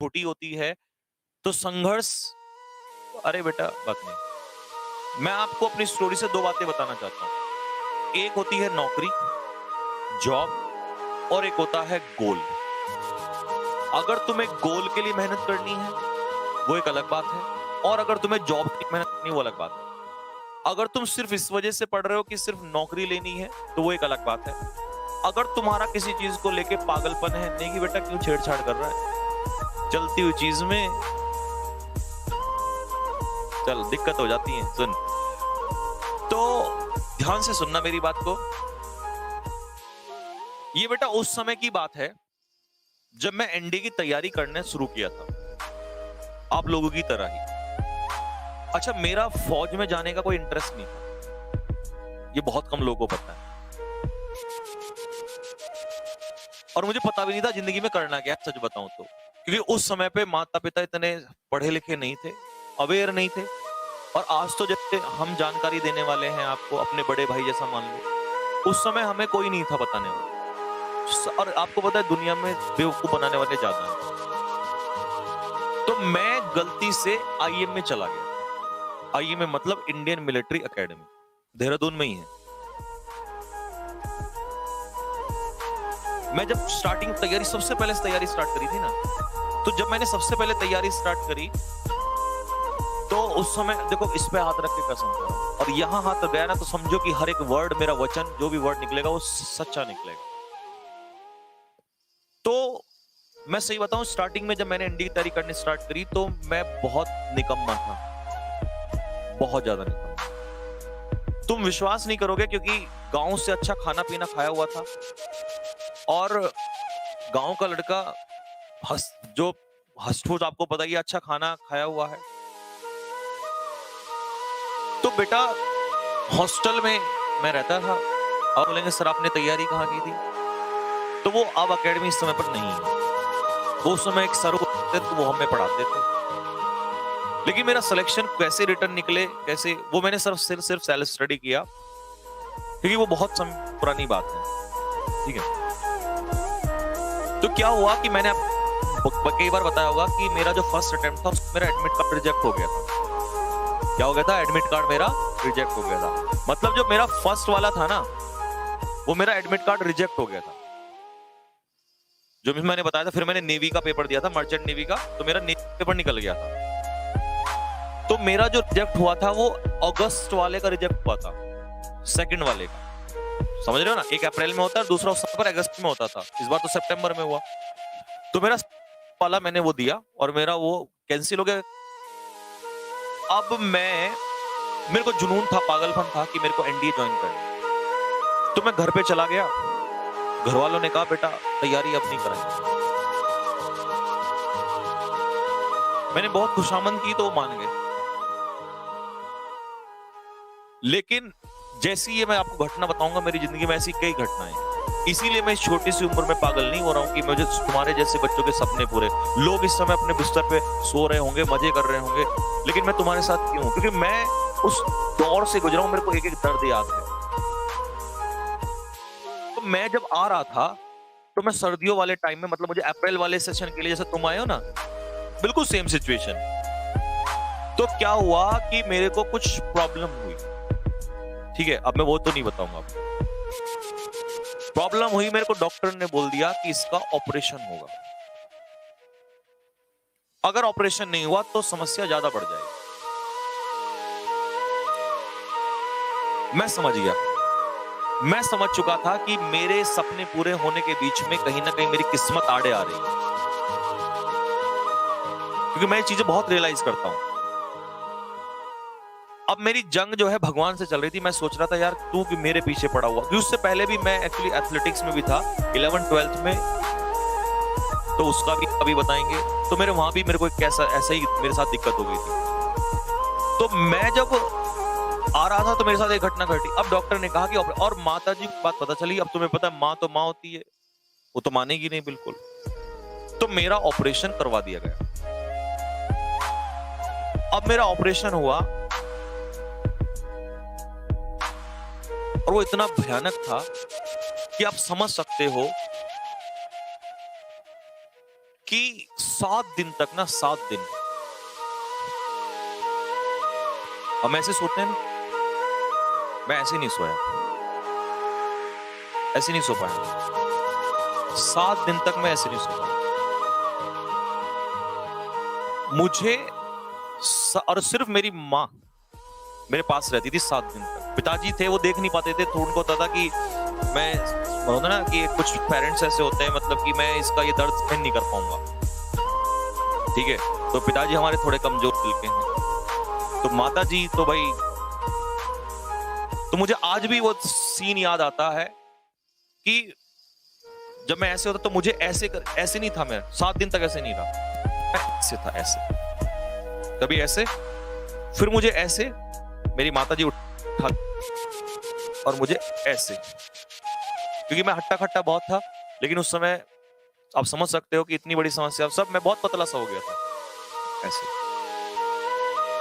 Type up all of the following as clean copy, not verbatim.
छोटी होती है तो संघर्ष, अरे बेटा बात नहीं। मैं आपको अपनी स्टोरी से 2 बातें बताना चाहता हूँ। एक होती है नौकरी, जॉब, और एक होता है गोल। अगर तुम्हें गोल के लिए मेहनत करनी है, वो एक अलग बात है, और अगर तुम्हें जॉब के लिए मेहनत करनी है, वो अलग बात है। अगर तुम सिर्फ इस वजह से पढ़ रहे हो कि सिर्फ नौकरी लेनी है, तो वो एक अलग बात है। अगर तुम्हारा किसी चीज को लेके पागलपन है, नहीं कि बेटा क्यों छेड़छाड़ कर रहा है, चलती हुई चीज में चल दिक्कत हो जाती है। सुन, तो ध्यान से सुनना मेरी बात को। ये बेटा उस समय की बात है जब मैं एनडी की तैयारी करने शुरू किया था, आप लोगों की तरह ही। अच्छा, मेरा फौज में जाने का कोई इंटरेस्ट नहीं था, ये बहुत कम लोगों को पता है, और मुझे पता भी नहीं था जिंदगी में करना क्या है, सच बताऊं तो। क्योंकि उस समय पे माता पिता इतने पढ़े लिखे नहीं थे, अवेयर नहीं थे। और आज तो जैसे हम जानकारी देने वाले हैं आपको, अपने बड़े भाई जैसा मान लो, उस समय हमें कोई नहीं था बताने वाला। और आपको पता है दुनिया में बेवकूफ बनाने वाले ज्यादा हैं। तो मैं गलती से आईएम में चला गया। आईएम में मतलब इंडियन मिलिट्री एकेडमी, देहरादून में ही है। मैं जब स्टार्टिंग तैयारी, सबसे पहले तैयारी स्टार्ट करी थी ना, तो जब मैंने सबसे पहले तैयारी स्टार्ट करी, तो उस समय देखो, इस पे हाथ रख के कसम कर रहा हूं, और यहां हाथ गया ना तो समझो कि हर एक वर्ड, मेरा वचन, जो भी वर्ड निकलेगा वो सच्चा निकलेगा। तो मैं सही बताऊं, स्टार्टिंग में जब मैंने एनडी की तैयारी करनी स्टार्ट करी तो मैं बहुत निकम्मा था, बहुत ज्यादा निकम्मा। तुम विश्वास नहीं करोगे, क्योंकि गांव से अच्छा खाना पीना खाया हुआ था, और गांव का लड़का जो हष्ट-पुष्ट, आपको पता ही है, अच्छा खाना खाया हुआ है। तो बेटा हॉस्टल में मैं रहता था। अब बोलेंगे सर आपने तैयारी कहाँ की थी, तो वो अब एकेडमी इस समय पर नहीं है। वो उस समय एक सर होते थे, वो हमें पढ़ाते थे। लेकिन मेरा सिलेक्शन कैसे रिटर्न निकले, कैसे, वो मैंने सिर्फ सेल्फ स्टडी किया, क्योंकि वो बहुत पुरानी बात है, ठीक है। तो क्या हुआ कि मैंने कई बार बताया होगा कि मेरा जो फर्स्ट अटेम्प्ट था, उसमें मेरा एडमिट कार्ड रिजेक्ट हो गया था। क्या हो गया था? एडमिट कार्ड मेरा रिजेक्ट हो गया था। मतलब जो मेरा फर्स्ट वाला था ना, वो मेरा एडमिट कार्ड रिजेक्ट हो गया था, जो भी मैंने बताया था। फिर मैंने नेवी का पेपर दिया था, मर्चेंट नेवी का, तो मेरा नेवी पेपर निकल गया था। तो मेरा जो रिजेक्ट हुआ था वो अगस्त वाले का रिजेक्ट हुआ था, सेकंड वाले का। समझ रहे हो ना? एक अप्रैल में होता है, दूसरा उस पर अगस्त में होता था। इस बार तो सितंबर में हुआ। तो मेरा वाला मैंने वो दिया और मेरा वो कैंसिल हो गया। अब मेरे को जुनून था, पागलपन था कि मेरे को एनडीए ज्वाइन करना है। तो मैं घर पे चला गया। घर वालों ने कहा बेटा तैयारी अब नहीं कराएंगे। मैंने बहुत खुशामंद की तो वो मान गए। लेकिन जैसी ये मैं आपको घटना बताऊंगा, मेरी जिंदगी में ऐसी कई घटनाएं हैं। इसीलिए मैं इस छोटी सी उम्र में पागल नहीं हो रहा हूं कि मुझे तुम्हारे जैसे बच्चों के सपने पूरे। लोग इस समय अपने बिस्तर पे सो रहे होंगे, मजे कर रहे होंगे, लेकिन मैं तुम्हारे साथ क्यों? क्योंकि मैं उस दौर से गुजरा हूं, मेरे को एक एक दर्द याद है। तो मैं जब आ रहा था, तो मैं सर्दियों वाले टाइम में, मतलब मुझे अप्रैल वाले सेशन के लिए, जैसे तुम आए हो ना, बिल्कुल सेम सिचुएशन। तो क्या हुआ कि मेरे को कुछ प्रॉब्लम हुई, ठीक है, अब मैं वो तो नहीं बताऊंगा आपको। प्रॉब्लम हुई, मेरे को डॉक्टर ने बोल दिया कि इसका ऑपरेशन होगा। अगर ऑपरेशन नहीं हुआ तो समस्या ज्यादा बढ़ जाएगी। मैं समझ गया, मैं समझ चुका था कि मेरे सपने पूरे होने के बीच में कहीं ना कहीं मेरी किस्मत आड़े आ रही है, क्योंकि मैं ये चीजें बहुत रियलाइज करता हूं। अब मेरी जंग जो है भगवान से चल रही थी। मैं सोच रहा था यार तू कि मेरे पीछे पड़ा हुआ, क्योंकि उससे पहले भी मैं एक्चुअली एथलेटिक्स में भी था 11th-12th में, तो उसका भी अभी बताएंगे। तो मेरे वहां भी मेरे को ऐसा ही मेरे साथ दिक्कत हो गई थी। तो मैं जब आ रहा था तो मेरे साथ एक घटना घटी। अब डॉक्टर ने कहा कि और माता जी की बात पता चली। अब तुम्हें पता है माँ तो माँ होती है, वो तो मानेगी नहीं बिल्कुल। तो मेरा ऑपरेशन करवा दिया गया। अब मेरा ऑपरेशन हुआ और वो इतना भयानक था कि आप समझ सकते हो कि 7 दिन तक ना, 7 दिन हम ऐसे सोते हैं ना, मैं ऐसे नहीं सोया, ऐसे नहीं सो पाया। 7 दिन तक मैं ऐसे नहीं सो पाया। मुझे और सिर्फ मेरी माँ मेरे पास रहती थी 7 दिन तक। पिताजी थे, वो देख नहीं पाते थे, तो उनको होता था कि मैं होता ना कि कुछ पेरेंट्स ऐसे होते हैं, मतलब कि मैं इसका ये दर्द सहन नहीं कर पाऊंगा, ठीक है। तो पिताजी हमारे थोड़े कमजोर दिल के हैं, तो माता जी तो भाई, तो मुझे आज भी वो सीन याद आता है कि जब मैं ऐसे होता तो मुझे ऐसे नहीं था, मैं 7 दिन तक ऐसे नहीं रहा, मैं ऐसे था, ऐसे, कभी ऐसे, फिर मुझे ऐसे, मेरी माता जी उठा और मुझे ऐसे, क्योंकि मैं हट्टा खट्टा बहुत था, लेकिन उस समय आप समझ सकते हो कि इतनी बड़ी समस्या, सब मैं बहुत पतला सा हो गया था, ऐसे।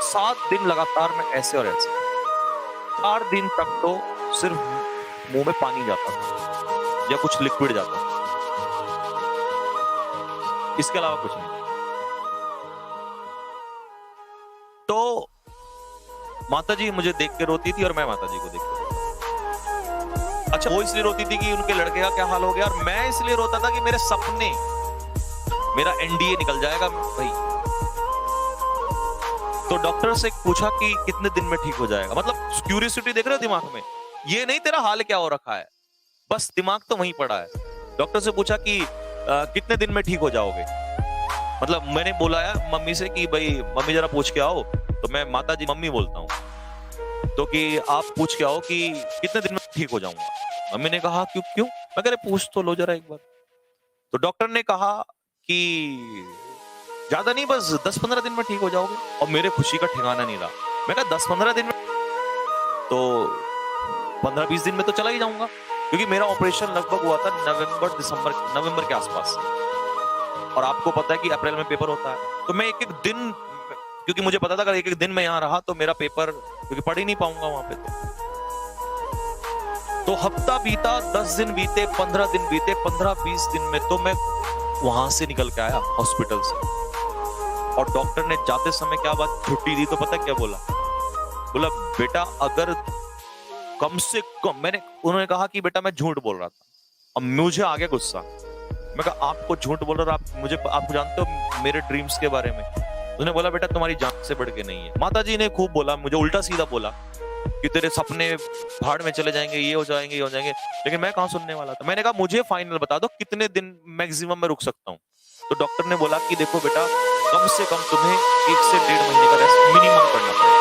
7 दिन लगातार मैं ऐसे और ऐसे। 4 दिन तक तो सिर्फ मुंह में पानी जाता था या कुछ लिक्विड जाता था, इसके अलावा कुछ नहीं। तो माता जी मुझे देख के रोती थी और मैं माता जी को देख के रोता था। अच्छा, वो इसलिए रोती थी कि उनके लड़के का क्या हाल हो गया, और मैं इसलिए रोता था कि मेरे सपने, मेरा एनडीए निकल जाएगा भाई। तो डॉक्टर से पूछा कि कितने दिन में ठीक हो जाएगा, मतलब क्यूरियोसिटी देख रहे हो दिमाग में, ये नहीं तेरा हाल क्या हो रखा है, बस दिमाग तो वहीं पड़ा है। डॉक्टर से पूछा कि कितने दिन में ठीक हो जाओगे, मतलब मैंने बुलाया मम्मी से कि भाई मम्मी जरा पूछ के आओ, तो मैं माता जी मम्मी बोलता हूँ, तो कि आप पूछ के आओ कि कितने दिन में ठीक हो जाऊंगा। मम्मी ने कहा क्यों क्यों, मैं कह रहे पूछ तो लो जरा एक बार। तो डॉक्टर ने कहा कि ज्यादा नहीं, बस 10-15 दिन में ठीक हो जाओगे, और मेरे खुशी का ठिकाना नहीं रहा। मैं कहा 10-15 दिन में, तो 15-20 दिन में तो चला ही जाऊंगा, क्योंकि मेरा ऑपरेशन लगभग हुआ था नवंबर के आसपास, और आपको पता है कि अप्रैल में पेपर होता है। तो मैं एक एक दिन, क्योंकि मुझे पता था अगर एक एक दिन मैं यहाँ रहा तो मेरा पेपर, क्योंकि पढ़ ही नहीं पाऊंगा वहां पे, तो हफ्ता बीता, 10 दिन बीते, 15 दिन बीते, 15-20 दिन में तो मैं वहां से निकल के आया हॉस्पिटल से। और डॉक्टर ने जाते समय क्या बात, छुट्टी दी तो पता क्या बोला, बोला बेटा अगर कम से कम, उन्होंने कहा कि बेटा मैं झूठ बोल रहा था, अब मुझे आ गया गुस्सा। मैं कहा आपको झूठ बोल रहा, आप जानते हो मेरे ड्रीम्स के बारे में। उसने बोला बेटा तुम्हारी जान से बढ़ के नहीं है। माताजी ने खूब बोला, मुझे उल्टा सीधा बोला कि तेरे सपने भाड़ में चले जाएंगे, ये हो जाएंगे, ये हो जाएंगे, लेकिन मैं कहां सुनने वाला था। मैंने कहा मुझे फाइनल बता दो कितने दिन मैक्सिमम में रुक सकता हूँ। तो डॉक्टर ने बोला कि देखो बेटा कम से कम तुम्हें 1 से 1.5 महीने का रेस्ट मिनिमम करना पड़ेगा,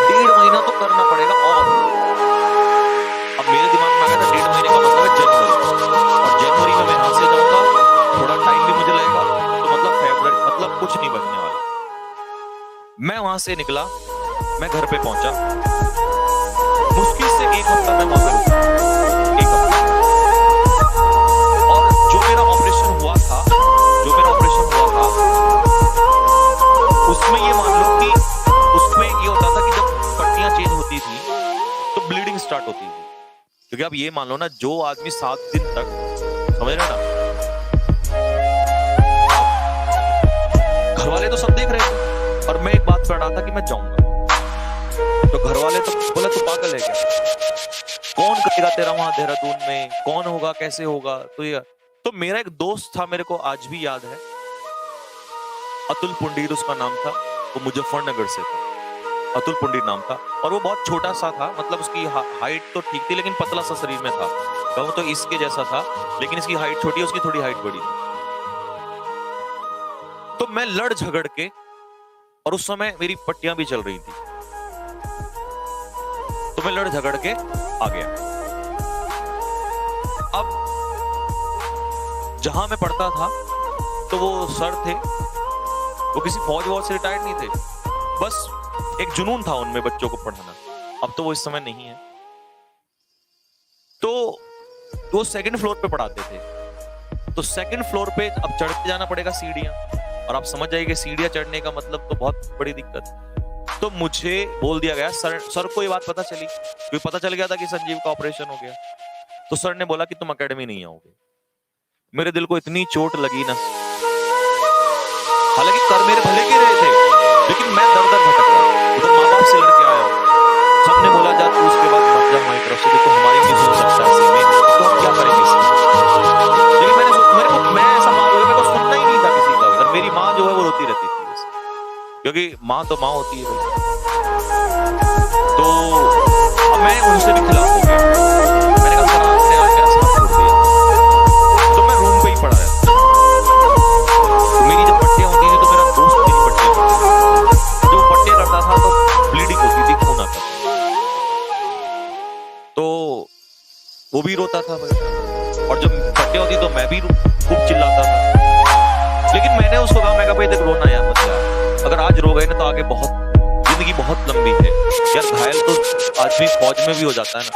1.5 महीना तो करना पड़ेगा। और अब मेरे दिमाग में आ गया था 1.5 महीने का मतलब है जनवरी, और जनवरी में मैं यहां से जाऊंगा, थोड़ा टाइम भी मुझे लगेगा, तो मतलब फेब्रुअरी, मतलब कुछ नहीं बचने वाला। मैं वहां से निकला, मैं घर पे पहुंचा, मुश्किल से 1 हफ्ता मैं वहां पे रुका, 1 हफ्ता। और जो मेरा ऑपरेशन हुआ था, उसमें ये मान लो कि उसमें ये होता था कि जब पट्टियां चेंज होती थी तो ब्लीडिंग स्टार्ट होती थी, क्योंकि अब ये मान लो ना, जो आदमी 7 दिन तक, समझ रहे ना, घर वाले तो सब देख रहे थे, और मैं एक बात कर रहा था कि मैं जाऊंगा, तो घर वाले तो बोला तू पागल है क्या, कौन करेगा तेरा वहां देहरादून में, कौन होगा, कैसे होगा। तो मेरा एक दोस्त था, मेरे को आज भी याद है, अतुल पुंडीर उसका नाम था, वो मुजफ्फरनगर से था, अतुल पुंडीर नाम था, और वो बहुत छोटा सा था, मतलब उसकी हाइट तो ठीक थी लेकिन पतला सा शरीर में था, कहूं तो इसके जैसा था, लेकिन इसकी हाइट छोटी है, उसकी थोड़ी हाइट बड़ी थी। तो मैं लड़ झगड़ के, और उस समय मेरी पट्टियां भी चल रही थी, तो मैं लड़ झगड़ के आ गया। अब जहां मैं पढ़ता था तो वो सर थे, वो किसी फौज वॉज से रिटायर्ड नहीं थे, बस एक जुनून था उनमें बच्चों को पढ़ाना। अब तो वो इस समय नहीं है। तो वो 2nd फ्लोर पे पढ़ाते थे, तो 2nd फ्लोर पे अब चढ़ते जाना पड़ेगा सीढ़ियां, और आप समझ जाइए कि सीढ़ियां चढ़ने का मतलब तो बहुत बड़ी दिक्कत। तो मुझे बोल दिया गया, सर को ये बात पता चली, क्योंकि पता चल गया था कि संजीव का ऑपरेशन हो गया, तो सर ने बोला कि तुम एकेडमी नहीं आओगे। मेरे दिल को इतनी चोट लगी ना, कर मेरे भले के रहे थे, लेकिन मैं दर दर भटक रहा। उधर माँ बाप से लड़के आया हूँ, सबने बोला जा तू उसके बाद मत जा हमारी तरफ से, देखो हमारी नहीं सुन सकता ऐसे में, तो हम क्या करेंगे इसमें। लेकिन मैं ऐसा माँ मेरे को सुनना ही नहीं था किसी का। और मेरी माँ जो है वो रोती रहती थी बस, क्योंकि माँ तो माँ होती है भाई। तो अब मैं उनसे भी खिलाफ हो गया। मैंने कहा सर आपने आज मेरा साथ छोड़ दिया। तो मैं रूम पे ही पड़ा रहता। मेरी जब पट्टियां होती थी तो मेरा दोस्त मेरी पट्टियां करता था। जो पट्टियां करता था तो ब्लीडिंग होती थी, खून आता था, तो वो भी रोता था भाई। और जब पट्टियां होती तो मैं भी खूब चिल्लाता था। लेकिन मैंने उसको कहा, मैं कहा भाई देख रोना यार मत यार, अगर आज रो गए ना तो आगे जिंदगी बहुत लंबी है यार। घायल तो आदमी फौज में भी हो जाता है ना,